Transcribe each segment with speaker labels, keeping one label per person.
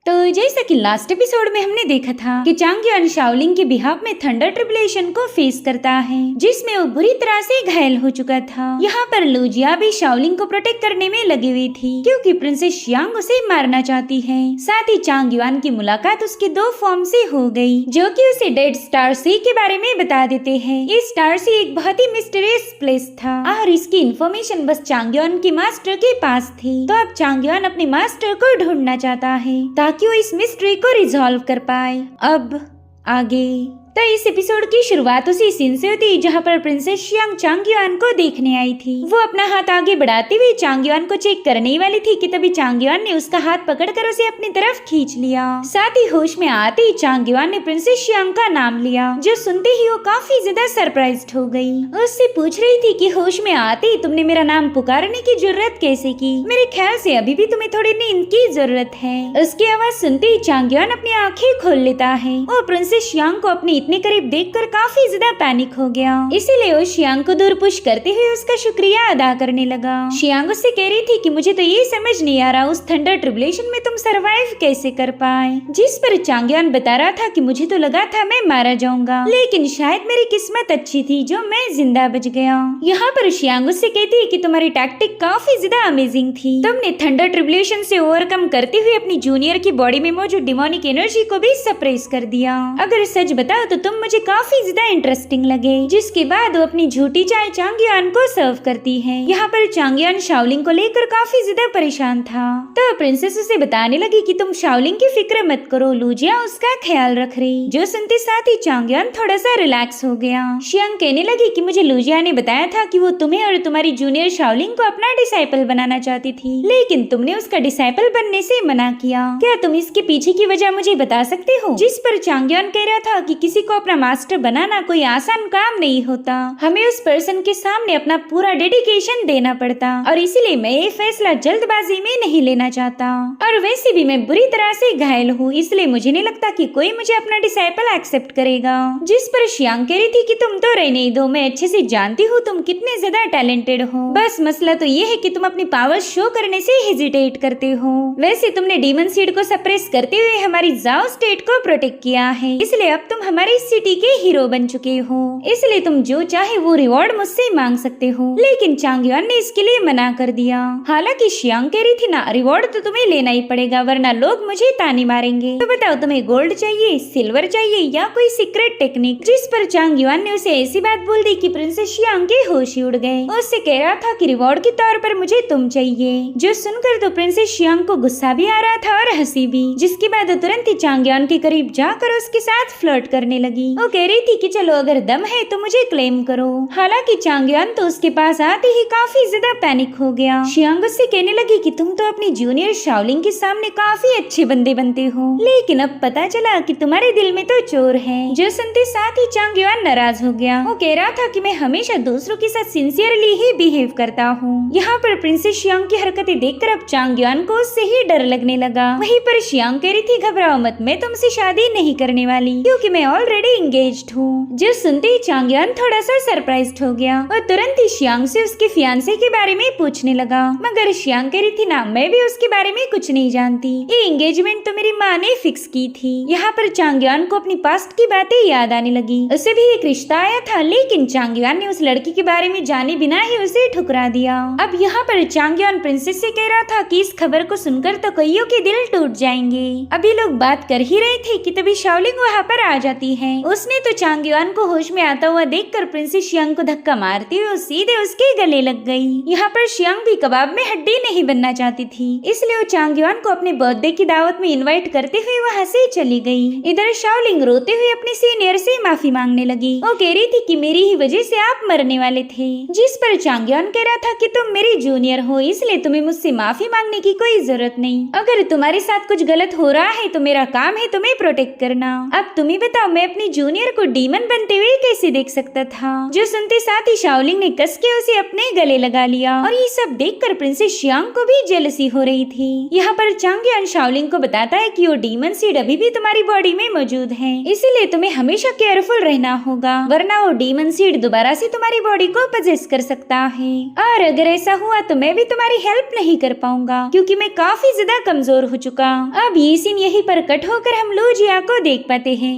Speaker 1: तो जैसा कि लास्ट एपिसोड में हमने देखा था कि चांग युआन शाओलिंग के बिहाफ में थंडर ट्रिबुलेशन को फेस करता है, जिसमें वो बुरी तरह से घायल हो चुका था। यहाँ पर लूजिया भी शाओलिंग को प्रोटेक्ट करने में लगी हुई थी, क्योंकि प्रिंसेस यांग उसे मारना चाहती है। साथ ही चांग युआन की मुलाकात उसके दो फॉर्म से हो गई, जो कि उसे डेड स्टार सी के बारे में बता देते हैं। ये स्टार सी एक बहुत ही मिस्टीरियस प्लेस था और इसकी इन्फॉर्मेशन बस चांग युआन के मास्टर के पास थी। तो अब चांग युआन अपने मास्टर को ढूंढना चाहता है ताकि वो इस मिस्ट्री को रिजॉल्व कर पाए। अब आगे तो इस एपिसोड की शुरुआत उसी सीन से होती जहाँ पर प्रिंसेस यांग चांग युआन को देखने आई थी। वो अपना हाथ आगे बढ़ाते हुए चांग युआन को चेक करने ही वाली थी कि तभी चांग युआन ने उसका हाथ पकड़कर उसे अपनी तरफ खींच लिया। साथ ही होश में आते ही चांग युआन ने प्रिंसेस यांग का नाम लिया, जो सुनते ही वो काफी ज्यादा सरप्राइज्ड हो गई। उससे पूछ रही थी कि होश में आते ही तुमने मेरा नाम पुकारने की जरूरत कैसे की? मेरे ख्याल से अभी भी तुम्हें थोड़ी नींद की जरूरत है। उसकी आवाज सुनते ही चांग युआन अपनी आंखें खोल लेता है। वो प्रिंसेस यांग को अपने इतने करीब देखकर काफी ज्यादा पैनिक हो गया, इसीलिए वो शियांग को दूर पुश करते हुए उसका शुक्रिया अदा करने लगा। शियांग उससे कह रही थी कि मुझे तो ये समझ नहीं आ रहा उस थंडर ट्रिबुलेशन में तुम सरवाइव कैसे कर पाए। जिस पर चांग युआन बता रहा था कि मुझे तो लगा था मैं मारा जाऊंगा, लेकिन शायद मेरी किस्मत अच्छी थी जो मैं जिंदा बच गया। यहाँ पर शियांग उससे कहती है कि तुम्हारी टैक्टिक काफी ज्यादा अमेजिंग थी। तुमने थंडर ट्रिबुलेशन से ओवरकम करते हुए अपनी जूनियर की बॉडी में मौजूद डिमोनिक एनर्जी को भी सप्रेस कर दिया। अगर सच बताओ तो तुम मुझे काफी ज्यादा इंटरेस्टिंग लगे। जिसके बाद वो अपनी झूठी चाय चांग युआन को सर्व करती है। यहाँ पर चांग युआन शाओलिंग को लेकर काफी ज्यादा परेशान था, तो प्रिंसेस उसे बताने लगी कि तुम शाओलिंग की फिक्र मत करो, लूजिया उसका ख्याल रख रही। जो सुनते साथ ही चांग युआन थोड़ा सा रिलैक्स हो गया। शियांग कहने लगी कि मुझे लूजिया ने बताया था कि वो तुम्हें और तुम्हारी जूनियर शाओलिंग को अपना डिसाइपल बनाना चाहती थी, लेकिन तुमने उसका डिसाइपल बनने से मना किया। क्या तुम इसके पीछे की वजह मुझे बता सकते हो? जिस पर चांग युआन कह रहा था कि किसी को अपना मास्टर बनाना कोई आसान काम नहीं होता, हमें उस पर्सन के सामने अपना पूरा डेडिकेशन देना पड़ता, और इसीलिए मैं ये फैसला जल्दबाजी में नहीं लेना चाहता। और वैसे भी मैं बुरी तरह से घायल हूँ, इसलिए मुझे नहीं लगता कि कोई मुझे अपना डिसाइपल एक्सेप्ट करेगा। जिस पर शियांग कह रही थी कि तुम तो रहने ही दो, मैं अच्छे से जानती हूँ तुम कितने ज्यादा टैलेंटेड हो। बस मसला तो ये है कि तुम अपनी पावर शो करने से हेजिटेट करते हो। वैसे तुमने डीमन सीड को सप्रेस करते हुए हमारी जाओ स्टेट को प्रोटेक्ट किया है, इसलिए अब तुम हमारी सिटी के हीरो बन चुके हो, इसलिए तुम जो चाहे वो रिवॉर्ड मुझसे मांग सकते हो। लेकिन चांग युआन ने इसके लिए मना कर दिया। हालांकि शियांग कह रही थी ना, रिवॉर्ड तो तुम्हें लेना ही पड़ेगा वरना लोग मुझे ताने मारेंगे। तो बताओ तुम्हें गोल्ड चाहिए, सिल्वर चाहिए या कोई सीक्रेट टेक्निक? जिस पर चांग युआन ने उसे ऐसी बात बोल दी कि प्रिंसेस शियांग के होश ही उड़ गए। उससे कह रहा था कि रिवॉर्ड के तौर पर मुझे तुम चाहिए। जो सुनकर तो प्रिंसेस शियांग को गुस्सा भी आ रहा था और हंसी भी। जिसके बाद वो तुरंत ही चांग युआन के करीब जाकर उसके साथ फ्लर्ट करने लगी। वो कह रही थी कि चलो अगर दम है तो मुझे क्लेम करो। हालांकि चांग युआन तो उसके पास आते ही काफी ज्यादा पैनिक हो गया। शियांग उससे कहने लगी कि तुम तो अपनी जूनियर शाओलिंग के सामने काफी अच्छे बंदे बनते हो, लेकिन अब पता चला कि तुम्हारे दिल में तो चोर है। जो सुनते साथ ही चांग युआन नाराज हो गया। वो कह रहा था कि मैं हमेशा दूसरों के साथ सिंसियरली ही बिहेव करता हूँ। यहाँ पर प्रिंसेस शियांग की हरकतें देखकर अब चांग युआन को उससे ही डर लगने लगा। वहीं पर शियांग कह रही थी घबराओ मत, मैं तुमसे शादी नहीं करने वाली क्योंकि मैं ऑलरेडी एंगेज्ड हूँ। जो सुनते ही चांग युआन थोड़ा सा सरप्राइज्ड हो गया और तुरंत ही शियांग से उसके फियांसे के बारे में पूछने लगा। मगर शियांग कह रही थी ना, मैं भी उसके बारे में कुछ नहीं जानती, ये एंगेजमेंट तो मेरी माँ ने फिक्स की थी। यहाँ पर चांग युआन को अपनी पास्ट की बातें याद आने लगी। उसे भी एक रिश्ता आया था, लेकिन चांग युआन ने उस लड़की के बारे में जाने बिना ही उसे ठुकरा दिया। अब यहाँ पर चांग युआन प्रिंसेस से कह रहा था कि इस खबर को सुनकर तो कईयों के दिल टूट जाएंगे। अभी लोग बात कर ही रहे थे कि तभी शाओलिंग वहाँ पर आ जाती है। उसने तो चांग युआन को होश में आता हुआ देखकर प्रिंसेस शियांग को धक्का मारती हुई सीधे उसके गले लग गई। यहाँ पर शियांग भी कबाब में हड्डी नहीं बनना चाहती थी, इसलिए वो चांग युआन को अपने बर्थडे की दावत में इनवाइट करते हुए वहाँ से चली गई। इधर शाओलिंग रोते हुए अपने सीनियर से माफी मांगने लगी। वो कह रही थी कि मेरी ही वजह से आप मरने वाले थे। जिस पर चांग युआन कह रहा था कि तुम मेरी जूनियर हो, इसलिए तुम्हें मुझसे माफी मांगने की कोई जरूरत नहीं। अगर तुम्हारे साथ कुछ गलत हो रहा है तो मेरा काम है तुम्हें प्रोटेक्ट करना। अब तुम ही बताओ मैं मैं अपनी जूनियर को डीमन बनते हुए कैसे देख सकता था। जो सुनते साथ ही शाओलिंग ने कस के उसे अपने गले लगा लिया और ये सब देखकर प्रिंसेस शियांग को भी जेलसी हो रही थी। यहाँ पर चांगयान शाओलिंग को बताता है कि वो डीमन सीड अभी भी तुम्हारी बॉडी में मौजूद है, इसीलिए तुम्हें हमेशा केयरफुल रहना होगा, वरना वो डीमन सीड दोबारा से तुम्हारी बॉडी को पजेस कर सकता है। और अगर ऐसा हुआ तो मैं भी तुम्हारी हेल्प नहीं कर पाऊंगा, क्योंकि मैं काफी ज्यादा कमजोर हो चुका। अब ये सीन यहीं पर कट होकर हम लूजिया को देख पाते हैं,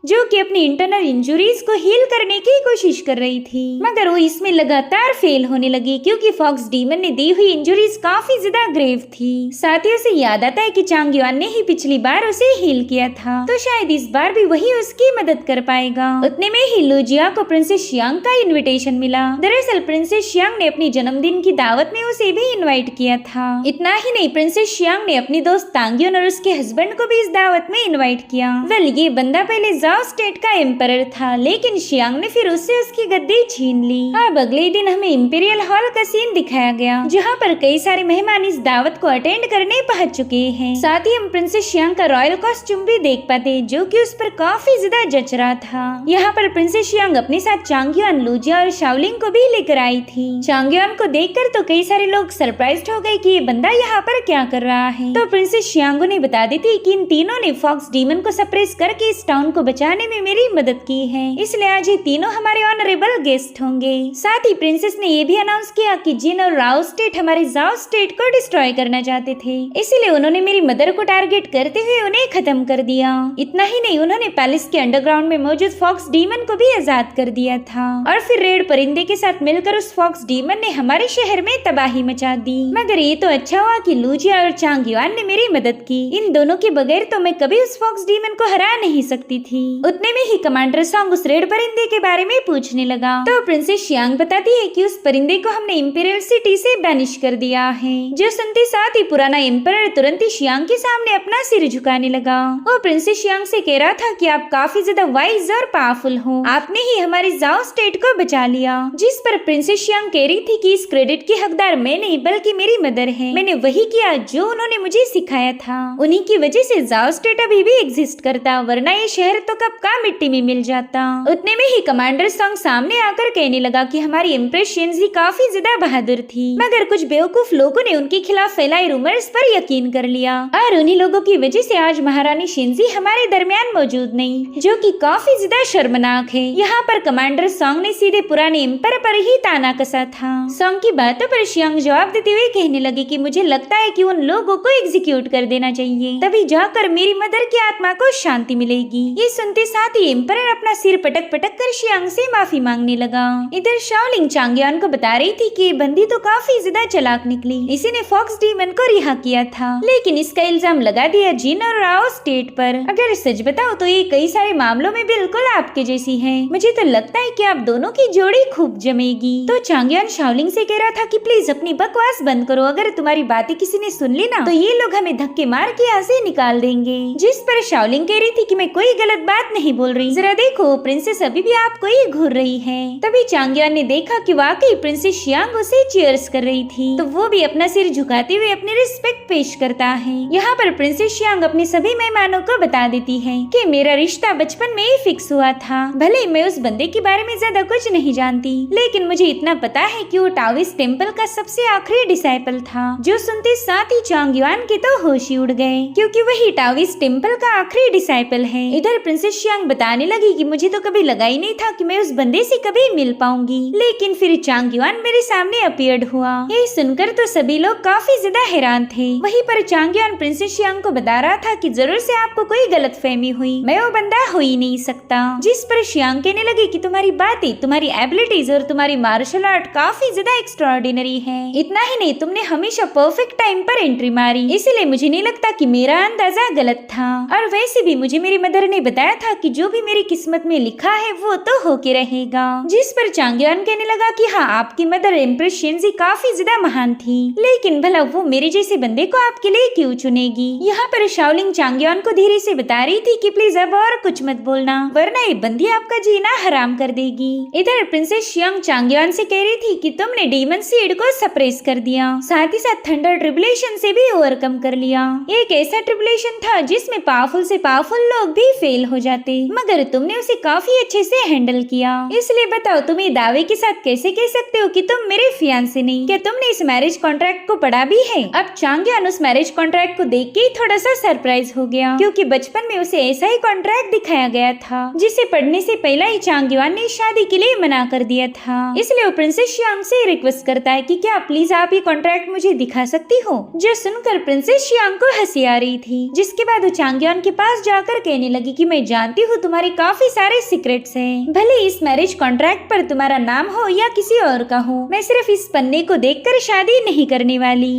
Speaker 1: जो कि अपनी इंटरनल इंजुरीज को हील करने की कोशिश कर रही थी, मगर वो इसमें लगातार फेल होने लगी क्योंकि फॉक्स डीमन ने दी हुई इंजुरीज काफी ज्यादा ग्रेव थी। साथ ही उसे याद आता है कि चांगयान ने ही पिछली बार उसे हील किया था, तो शायद इस बार भी वही उसकी मदद कर पाएगा। उतने में ही लूजिया को प्रिंसेस शियांग का इन्विटेशन मिला। दरअसल प्रिंसेस शियांग ने अपनी जन्मदिन की दावत में उसे भी इन्वाइट किया था। इतना ही नहीं, प्रिंसेस शियांग ने अपनी दोस्त तांग्युन और उसके हस्बैंड को भी इस दावत में इन्वाइट किया। वेल, ये बंदा पहले जाओ स्टेट का एम्परर था, लेकिन शियांग ने फिर उससे उसकी गद्दी छीन ली। अब अगले दिन हमें इंपीरियल हॉल का सीन दिखाया गया, जहाँ पर कई सारे मेहमान इस दावत को अटेंड करने पहुंच चुके हैं। साथ ही हम प्रिंसेस शियांग का रॉयल कॉस्ट्यूम भी देख पाते, जो कि उस पर काफी ज्यादा जच रहा था। यहाँ पर प्रिंसेस शियांग अपने साथ चांगयान, लूजिया और शाओलिंग को भी लेकर आई थी। चांगयान को देखकर तो कई सारे लोग सरप्राइज्ड हो गए कि ये बंदा यहाँ पर क्या कर रहा है। तो प्रिंसेस शियांग ने बता दी थी कि इन तीनों ने फॉक्स डीमन को सप्रेस करके इस टाउन को बचाने में मेरी मदद की है, इसलिए आज ये तीनों हमारे ऑनरेबल गेस्ट होंगे। साथ ही प्रिंसेस ने ये भी अनाउंस किया कि जिन और राओ स्टेट हमारे जाओ स्टेट को डिस्ट्रॉय करना चाहते थे, इसलिए उन्होंने मेरी मदर को टारगेट करते हुए उन्हें खत्म कर दिया। इतना ही नहीं, उन्होंने पैलेस के अंडरग्राउंड में मौजूद फॉक्स डीमन को भी आजाद कर दिया था और फिर रेड परिंदे के साथ मिलकर उस फॉक्स डीमन ने हमारे शहर में तबाही मचा दी। मगर ये तो अच्छा हुआ कि लूजिया और चांगयान ने मेरी मदद की, इन दोनों के बगैर तो मैं कभी उस फॉक्स डीमन को हरा नहीं सकती थी। उतने में ही कमांडर सॉन्ग उस रेड परिंदे के बारे में पूछने लगा, तो प्रिंसेस शियांग बताती है कि उस परिंदे को हमने इंपीरियल सिटी से बैनिश कर दिया है। जो सुनते साथ ही पुराना एम्परर तुरंत ही शियांग के सामने अपना सिर झुकाने लगा। वो प्रिंसेस शियांग से कह रहा था कि आप काफी ज्यादा वाइज और पावरफुल हो, आपने ही हमारी जाओ स्टेट को बचा लिया। जिस पर प्रिंसेस शियांग कह रही थी कि इस क्रेडिट की हकदार मैं नहीं बल्कि मेरी मदर है, मैंने वही किया जो उन्होंने मुझे सिखाया था, उन्हीं की वजह से जाओ स्टेट अभी भी एग्जिस्ट करता, वरना ये शहर तो कब का मिट्टी में मिल जाता। उतने में ही कमांडर सॉन्ग सामने आकर कहने लगा कि हमारी एम्प्रेस शेंजी काफी ज्यादा बहादुर थी, मगर कुछ बेवकूफ लोगों ने उनके खिलाफ फैलाए रूमर्स पर यकीन कर लिया और उन्हीं लोगों की वजह से आज महारानी शेंजी हमारे दरमियान मौजूद नहीं, जो कि काफी ज्यादा शर्मनाक है। यहाँ पर कमांडर सॉन्ग ने सीधे पुराने एम्पर पर ही ताना कसा था। सॉन्ग की बातों पर शियांग जवाब देते हुए कहने लगे कि मुझे लगता है कि उन लोगों को एग्जीक्यूट कर देना चाहिए, तभी जाकर मेरी मदर की आत्मा को शांति मिलेगी। ये सुनते साथ ही एम्परर अपना सिर पटक पटक कर शियांग से माफी मांगने लगा। इधर शाओलिंग चांगयान को बता रही थी कि ये बंदी तो काफी ज्यादा चालाक निकली, इसी ने फॉक्स डीमन को रिहा किया था, लेकिन इसका इल्जाम लगा दिया जिन और राओ स्टेट पर। अगर सच बताओ तो ये कई सारे मामलों में बिल्कुल आपके जैसी है, मुझे तो लगता है कि आप दोनों की जोड़ी खूब जमेगी। तो चांगयान शाओलिंग से कह रहा था कि प्लीज अपनी बकवास बंद करो, अगर तुम्हारी बातें किसी ने सुन ली ना तो ये लोग हमें धक्के मार के यहाँ से निकाल देंगे। जिस पर शाओलिंग कह रही थी कि मैं कोई गलत बात नहीं बोल रही, जरा देखो प्रिंसेस अभी भी आपको ही घूर रही है। तभी चांगयान ने देखा कि वाकई प्रिंसेस शियांग उसे चीयर्स कर रही थी, तो वो भी अपना सिर झुकाते हुए अपनी रिस्पेक्ट पेश करता है। यहाँ पर प्रिंसेस शियांग अपने सभी मेहमानों को बता देती है कि मेरा रिश्ता बचपन में ही फिक्स हुआ था, भले मैं उस बंदे के बारे में ज्यादा कुछ नहीं जानती, लेकिन मुझे इतना पता है कि वो टाविस टेम्पल का सबसे आखिरी डिसाइपल था। जो सुनते साथ ही चांगयान के तो होश ही उड़ गए, क्योंकि वही टाविस टेम्पल का आखिरी डिसाइपल है। इधर प्रिंसेस शियांग बताने लगी कि मुझे तो कभी लगा ही नहीं था कि मैं उस बंदे से कभी मिल पाऊंगी, लेकिन फिर चांगयान मेरे सामने अपीयर्ड हुआ। ये सुनकर तो सभी लोग काफी ज्यादा हैरान थे। वहीं पर चांगयान प्रिंसेस शियांग को बता रहा था कि जरूर से आपको कोई गलतफहमी हुई, मैं वो बंदा हो ही नहीं सकता। जिस पर शियांग कहने लगी कि तुम्हारी बातें, तुम्हारी एबिलिटीज और तुम्हारी मार्शल आर्ट काफी ज्यादा एक्स्ट्राऑर्डिनरी है। इतना ही नहीं, तुमने हमेशा परफेक्ट टाइम पर एंट्री मारी, इसलिए मुझे नहीं लगता कि मेरा अंदाजा गलत था। और वैसे भी मुझे मेरी मदर ने बताया था कि जो भी मेरी किस्मत में लिखा है वो तो होके रहेगा। जिस पर चांगयान कहने लगा कि हाँ, आपकी मदर एम्प्रेस शेंजी काफी ज्यादा महान थी, लेकिन भला वो मेरे जैसे बंदे को आपके लिए क्यों चुनेगी। यहाँ पर शाओलिंग चांगयान को धीरे से बता रही थी कि प्लीज अब और कुछ मत बोलना, वरना ये बंदी आपका जीना हराम कर देगी। इधर प्रिंसेस शियांग चांगयान से कह रही थी कि तुमने डीमन सीड को सप्रेस कर दिया, साथ ही साथ थंडर ट्रिबुलेशन से भी ओवरकम कर लिया। एक ऐसा ट्रिबुलेशन था जिसमें पावरफुल से पावरफुल लोग भी फेल हो जाते, मगर तुमने उसे काफी अच्छे से हैंडल किया। इसलिए बताओ, तुम ये दावे के साथ कैसे कह सकते हो कि तुम मेरे फियांसे नहीं? क्या तुमने इस मैरिज कॉन्ट्रैक्ट को पढ़ा भी है? अब चांगयान उस मैरिज कॉन्ट्रैक्ट को देख के थोड़ा सा सरप्राइज हो गया, क्योंकि बचपन में उसे ऐसा ही कॉन्ट्रैक्ट दिखाया गया था जिसे पढ़ने से पहले ही चांगयान ने शादी के लिए मना कर दिया था। इसलिए वो प्रिंसेस शियांग से रिक्वेस्ट करता है कि क्या प्लीज आप ये कॉन्ट्रैक्ट मुझे दिखा सकती हो। जो सुनकर प्रिंसेस शियांग को हंसी आ रही थी, जिसके बाद वो चांगयान के पास जाकर कहने लगी कि मैं जानती हूँ तुम्हारे काफी सारे सीक्रेट्स हैं। भले इस मैरिज कॉन्ट्रैक्ट पर तुम्हारा नाम हो या किसी और का हो, मैं सिर्फ इस पन्ने को देखकर शादी नहीं करने वाली।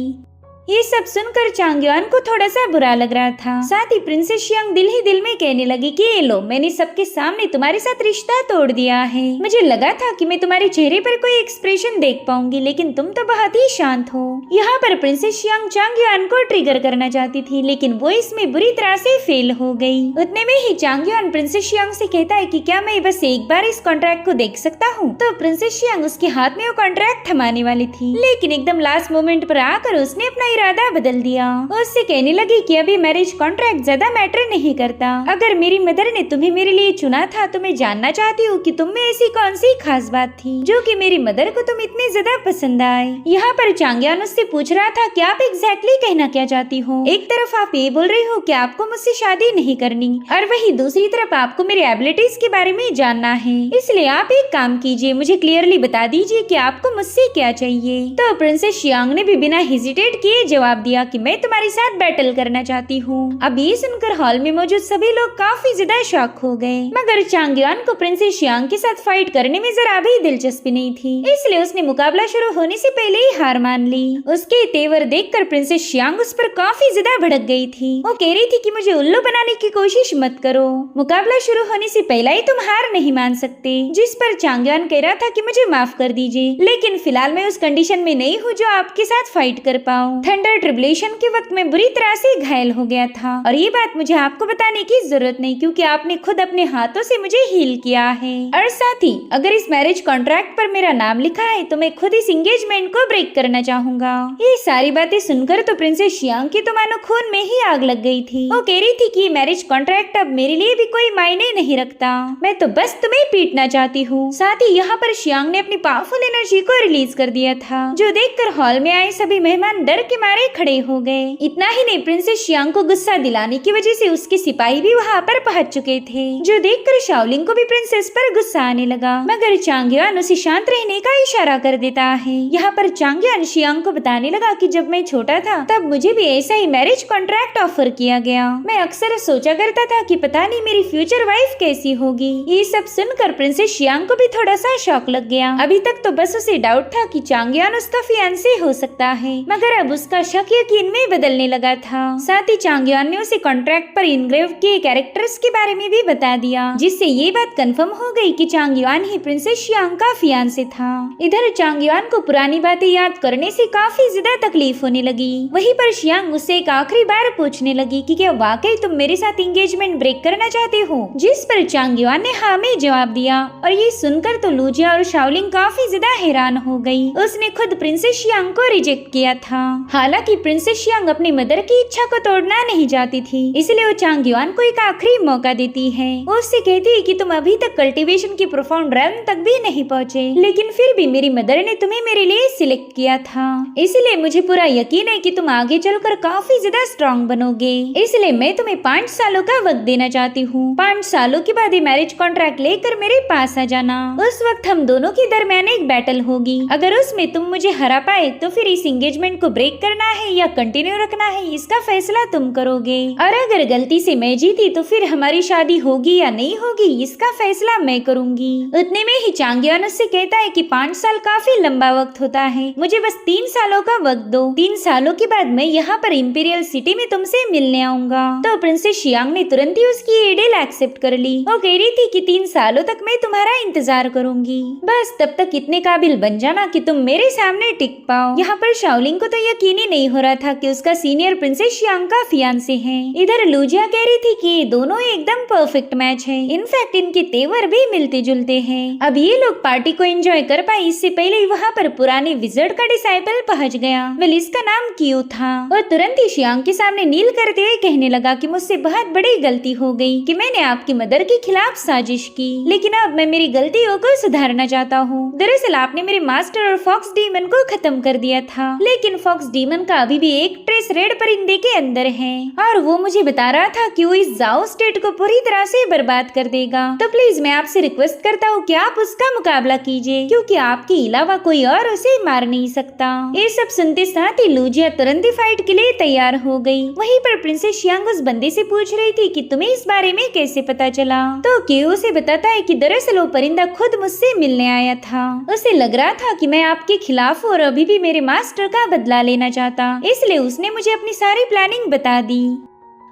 Speaker 1: ये सब सुनकर चांगयान को थोड़ा सा बुरा लग रहा था। साथ ही प्रिंसेस शियांग दिल ही दिल में कहने लगी कि ये लो, मैंने सबके सामने तुम्हारे साथ रिश्ता तोड़ दिया है। मुझे लगा था कि मैं तुम्हारे चेहरे पर कोई एक्सप्रेशन देख पाऊंगी, लेकिन तुम तो बहुत ही शांत हो। यहाँ पर प्रिंसेस शियांग चांगयान को ट्रिगर करना चाहती थी, लेकिन वो इसमें बुरी तरह से फेल हो गई। उतने में ही चांगयान प्रिंसेस शियांग से कहता है कि क्या मैं बस एक बार इस कॉन्ट्रैक्ट को देख सकता हूँ? तो प्रिंसेस शियांग उसके हाथ में वो कॉन्ट्रैक्ट थमाने वाली थी, लेकिन एकदम लास्ट मोमेंट पर आकर उसने अपना इरादा बदल दिया। उससे कहने लगी कि अभी मैरिज कॉन्ट्रैक्ट ज्यादा मैटर नहीं करता। अगर मेरी मदर ने तुम्हें मेरे लिए चुना था तो मैं जानना चाहती हूँ कि तुम में ऐसी कौन सी खास बात थी जो कि मेरी मदर को तुम इतनी ज्यादा पसंद आए। यहाँ पर चांगयान उससे पूछ रहा था कि आप एग्जैक्टली कहना क्या चाहती हो। एक तरफ आप ये बोल रही हो कि आपको मुझसे शादी नहीं करनी, और वही दूसरी तरफ आपको मेरे एबिलिटीज के बारे में जानना है। इसलिए आप एक काम कीजिए, मुझे क्लियरली बता दीजिए कि आपको मुझसे क्या चाहिए। तो प्रिंसेस शियांग ने भी बिना हेजिटेट किए जवाब दिया कि मैं तुम्हारे साथ बैटल करना चाहती हूँ। अब ये सुनकर हॉल में मौजूद सभी लोग काफी ज्यादा शॉक हो गए, मगर चांगयान को प्रिंसेस शियांग के साथ फाइट करने में जरा भी दिलचस्पी नहीं थी, इसलिए उसने मुकाबला शुरू होने से पहले ही हार मान ली। उसके तेवर देखकर प्रिंसेस शियांग उस पर काफी ज्यादा भड़क गई थी। वो कह रही थी कि मुझे उल्लू बनाने की कोशिश मत करो, मुकाबला शुरू होने से पहले ही तुम हार नहीं मान सकते। जिस पर चांगयान कह रहा था कि मुझे माफ कर दीजिए, लेकिन फिलहाल मैं उस कंडीशन में नहीं हूँ जो आपके साथ फाइट कर पाऊँ। थंडर ट्रिब्यूलेशन के वक्त मैं बुरी तरह से घायल हो गया था, और ये बात मुझे आपको बताने की जरूरत नहीं, क्योंकि आपने खुद अपने हाथों से मुझे हील किया है। और साथ ही अगर इस मैरिज कॉन्ट्रैक्ट पर मेरा नाम लिखा है तो मैं खुद इस एंगेजमेंट को ब्रेक करना चाहूंगा। ये सारी बातें सुनकर तो प्रिंसेस शियांग की तो मानो खून में ही आग लग गई थी। वो कह रही थी कि मैरिज कॉन्ट्रैक्ट अब मेरे लिए भी कोई मायने नहीं रखता, मैं तो बस तुम्हें पीटना चाहती हूँ। साथ ही यहाँ पर शियांग ने अपनी पावरफुल एनर्जी को रिलीज कर दिया था, जो देखकर हॉल में आए सभी मेहमान डर के मारे खड़े हो गए। इतना ही नहीं, प्रिंसेस शियांग को गुस्सा दिलाने की वजह से उसके सिपाही भी वहाँ पर पहुंच चुके थे, जो देखकर शाओलिंग को भी प्रिंसेस पर गुस्सा आने लगा, मगर चांगयान उसे शांत रहने का इशारा कर देता है। यहाँ पर चांगयान शियांग को बताने लगा कि जब मैं छोटा था तब मुझे भी ऐसा ही मैरिज कॉन्ट्रैक्ट ऑफर किया गया। मैं अक्सर सोचा करता था कि पता नहीं मेरी फ्यूचर वाइफ कैसी होगी। ये सब सुनकर प्रिंसेस शियांग को भी थोड़ा सा शॉक लग गया। अभी तक तो बस उसे डाउट था कि चांगयान उसका फियांसे हो सकता है, मगर अब उसका शक यकीन में बदलने लगा था। साथ ही चांगयान ने उसे कॉन्ट्रैक्ट पर इनग्रेव किए कैरेक्टर्स के बारे में भी बता दिया, जिससे ये बात कंफर्म हो गई कि चांगयान ही प्रिंसेस शियांग का फियांसे था। इधर चांगयान को पुरानी बातें याद करने से काफी ज्यादा तकलीफ होने लगी। वहीं पर शियांग उससे एक आखिरी बार पूछने लगी कि क्या वाकई तुम मेरे साथ एंगेजमेंट ब्रेक करना चाहते हो, जिस पर चांगयान ने हाँ में जवाब दिया। और ये सुनकर तो लूजिया और शाओलिंग काफी ज्यादा हैरान हो गई। उसने खुद प्रिंसेस शियांग को रिजेक्ट किया था। हालांकि प्रिंसेस शियांग अपनी मदर की इच्छा को तोड़ना नहीं चाहती थी, इसलिए वो चांगयान को एक आखिरी मौका देती है। वो उससे कहती है कि तुम अभी तक कल्टीवेशन की प्रोफाउंड रेल्म तक भी नहीं पहुँचे, लेकिन फिर भी मेरी मदर ने तुम्हें मेरे लिए सिलेक्ट किया था, इसलिए मुझे पूरा यकीन है कि तुम आगे चलकर काफी ज्यादा स्ट्रॉन्ग बनोगे। इसलिए मैं तुम्हें 5 सालों का वक्त देना चाहती हूँ। 5 सालों के बाद ये मैरिज कॉन्ट्रैक्ट लेकर मेरे पास आ जाना। उस वक्त हम दोनों के दरमियान एक बैटल होगी। अगर उसमें तुम मुझे हरा पाए तो फिर इस एंगेजमेंट को ब्रेक करना है या कंटिन्यू रखना है, इसका फैसला तुम करोगे। और अगर गलती से मैं जीती तो फिर हमारी शादी होगी या नहीं होगी, इसका फैसला मैं करूंगी। उतने में ही चांगयान उससे कहता है कि 5 साल काफी लंबा वक्त होता है, मुझे बस 3 सालों का वक्त दो। 3 सालों के बाद मैं यहाँ पर इंपीरियल सिटी में तुमसे मिलने आऊंगा। तो प्रिंसेस शियांग ने तुरंत ही उसकी ये डील एक्सेप्ट कर ली। वो कह रही थी कि 3 सालों तक मैं तुम्हारा इंतजार करूंगी, बस तब तक इतने काबिल बन जाना कि तुम मेरे सामने टिक पाओ। यहाँ पर शाओलिंग को तो यकीन ही नहीं हो रहा था कि उसका सीनियर प्रिंसेस शियांग का फियांसे है। इधर लूजिया कह रही थी कि ये दोनों एकदम परफेक्ट मैच है, इनफैक्ट इनके तेवर भी मिलते जुलते हैं। अब ये लोग पार्टी को एंजॉय कर पाए इससे पहले ही वहाँ पर पुराने विजर्ड का डिसाइपल पहुँच गया। वेल इसका नाम क्यू था और तुरंत ही शियांग के सामने नील करते हुए कहने लगा कि मुझसे बहुत बड़ी गलती हो गई कि मैंने आपकी मदर के खिलाफ साजिश की, लेकिन अब मैं मेरी गलतियों को सुधारना चाहता हूँ। दरअसल आपने मेरे मास्टर और फॉक्स डीमन को खत्म कर दिया था, लेकिन फॉक्स डीमन का अभी भी एक ट्रेस रेड परिंदे के अंदर है और वो मुझे बता रहा था कि वो इस जाओ स्टेट को पूरी तरह से बर्बाद कर देगा। तो प्लीज मैं आपसे रिक्वेस्ट करता हूँ कि आप उसका मुकाबला कीजिए, क्योंकि आपके अलावा कोई और उसे मार नहीं सकता। ये सब सुनते साथ ही लूजिया तुरंत ही फाइट के लिए तैयार हो गई। वहीं पर प्रिंसेस शियांग उस बंदे से पूछ रही थी कि तुम्हें इस बारे में कैसे पता चला। तो क्यू उसे बताता है कि दरअसल वो परिंदा खुद मुझसे मिलने आया था। उसे लग रहा था कि मैं आपके खिलाफ और अभी भी मेरे मास्टर का बदला लेना चाहता, इसलिए उसने मुझे अपनी सारी प्लानिंग बता दी।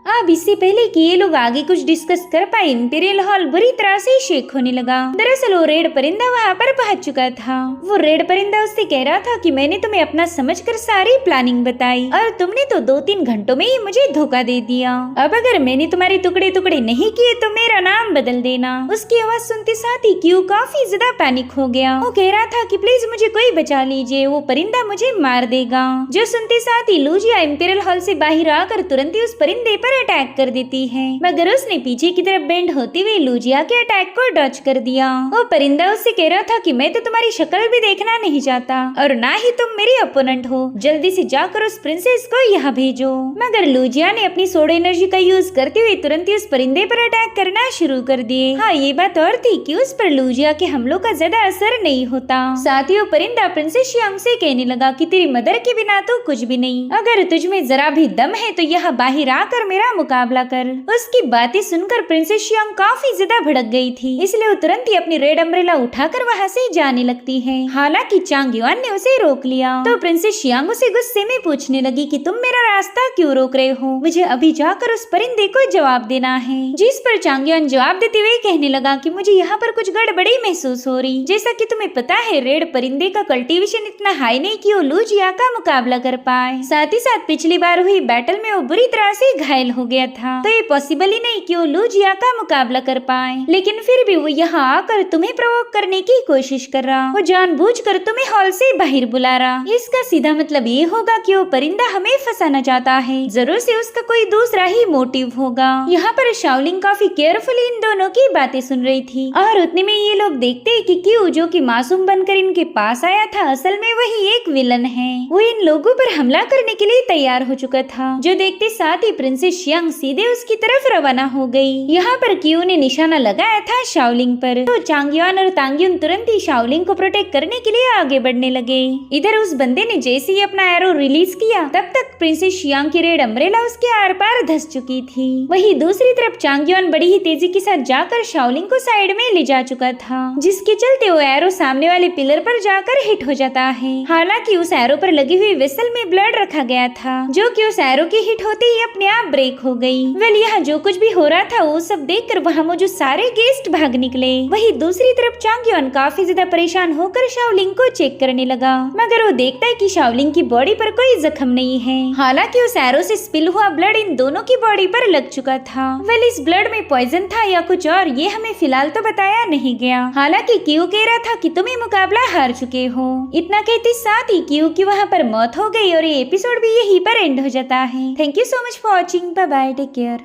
Speaker 1: अब इससे पहले कि ये लोग आगे कुछ डिस्कस कर पाए, इंपीरियल हॉल बुरी तरह से शेक होने लगा। दरअसल वो रेड परिंदा वहाँ पर पहुँच चुका था। वो रेड परिंदा उससे कह रहा था कि मैंने तुम्हें अपना समझकर सारी प्लानिंग बताई और तुमने तो 2-3 घंटों में ही मुझे धोखा दे दिया। अब अगर मैंने तुम्हारे टुकड़े टुकड़े नहीं किए तो मेरा नाम बदल देना। उसकी आवाज सुनते साथ ही क्यू काफी ज्यादा पैनिक हो गया। वो कह रहा था कि प्लीज मुझे कोई बचा लीजिए, वो परिंदा मुझे मार देगा। जो सुनते साथ ही लूजिया इंपीरियल हॉल से बाहर आकर तुरंत ही उस परिंदे पर अटैक कर देती है, मगर उसने पीछे की तरफ बेंड होते हुए लूजिया के अटैक को डॉज कर दिया। वो परिंदा उससे कह रहा था कि मैं तो तुम्हारी शक्ल भी देखना नहीं चाहता और ना ही तुम मेरी अपोनेंट हो, जल्दी से जाकर उस प्रिंसेस को यहाँ भेजो। मगर लूजिया ने अपनी सोड एनर्जी का यूज करते हुए तुरंत ही उस परिंदे पर अटैक करना शुरू कर दिए। हाँ, ये बात और थी कि उस पर लूजिया के हमलों का ज्यादा असर नहीं होता। साथ ही वो परिंदा प्रिंसेस शियांग से कहने लगा कि तेरी मदर के बिना तो कुछ भी नहीं, अगर तुझमें जरा भी दम है तो यहाँ बाहर आकर मेरा मुकाबला कर। उसकी बातें सुनकर प्रिंसेस शियांग काफी ज्यादा भड़क गई थी, इसलिए वो तुरंत ही अपनी रेड अम्ब्रेला उठाकर वहाँ से जाने लगती है। हालांकि चांग युआन ने उसे रोक लिया। तो प्रिंसेस शियांग उसे गुस्से में पूछने लगी कि तुम मेरा रास्ता क्यों रोक रहे हो, मुझे अभी जाकर उस परिंदे को जवाब देना है। जिस पर चांग युआन जवाब देते हुए कहने लगा कि मुझे यहाँ पर कुछ गड़बड़ी महसूस हो रही। जैसा कि तुम्हें पता है, रेड परिंदे का कल्टीवेशन इतना हाई नहीं कि वो लूजिया का मुकाबला कर पाए। साथ ही साथ पिछली बार हुई बैटल में वो बुरी तरह से घायल हो गया था, तो ये पॉसिबल ही नहीं कि वो लूजिया का मुकाबला कर पाए। लेकिन फिर भी वो यहाँ आकर तुम्हें प्रोवोक करने की कोशिश कर रहा, वो जानबूझकर तुम्हें हॉल से बाहर बुला रहा। इसका सीधा मतलब ये होगा कि वो परिंदा हमें फंसाना चाहता है, जरूर से उसका कोई दूसरा ही मोटिव होगा। यहाँ पर शाओलिंग काफी केयरफुली इन दोनों की बातें सुन रही थी और उतने में ये लोग देखते हैं कि क्यू, जो कि मासूम बनकर इनके पास आया था, असल में वही एक विलन है। वो इन लोगों पर हमला करने के लिए तैयार हो चुका था, जो देखते साथ ही प्रिंसेस शियांग सीधे उसकी तरफ रवाना हो गई। यहाँ पर क्यू ने निशाना लगाया था शाओलिंग पर, तो चांग युआन और तांग युन तुरंत ही शाओलिंग को प्रोटेक्ट करने के लिए आगे बढ़ने लगे। इधर उस बंदे ने जैसे ही अपना एरो रिलीज किया, तब तक प्रिंसेस शियांग की रेड अम्ब्रेला उसके आर पार धस चुकी थी। वहीं दूसरी तरफ चांग युआन बड़ी ही तेजी के साथ जाकर शाओलिंग को साइड में ले जा चुका था, जिसके चलते वो एरो सामने वाले पिलर पर जाकर हिट हो जाता है। हालांकि उस एरो पर लगी हुई वेसल में ब्लड रखा गया था, जो कि उस एरो की हिट होते ही अपने आप ब्रेक हो गई। वेल यहाँ जो कुछ भी हो रहा था वो सब देखकर वहाँ मौजूद सारे गेस्ट भाग निकले। वहीं दूसरी तरफ चांग युआन काफी ज्यादा परेशान होकर शाओलिंग को चेक करने लगा, मगर वो देखता है कि शाओलिंग की बॉडी पर कोई जख्म नहीं है। हालांकि उस एरो से स्पिल हुआ ब्लड इन दोनों की बॉडी पर लग चुका था। वेल इस ब्लड में पॉइजन था या कुछ और, ये हमें फिलहाल तो बताया नहीं गया। हालांकि क्यू कह रहा था कि तुम ये मुकाबला हार चुके हो। इतना कहते साथ ही क्यू की वहाँ पर मौत हो गई और ये एपिसोड भी यहीं पर एंड हो जाता है। Thank you so much for watching. Bye bye, take care.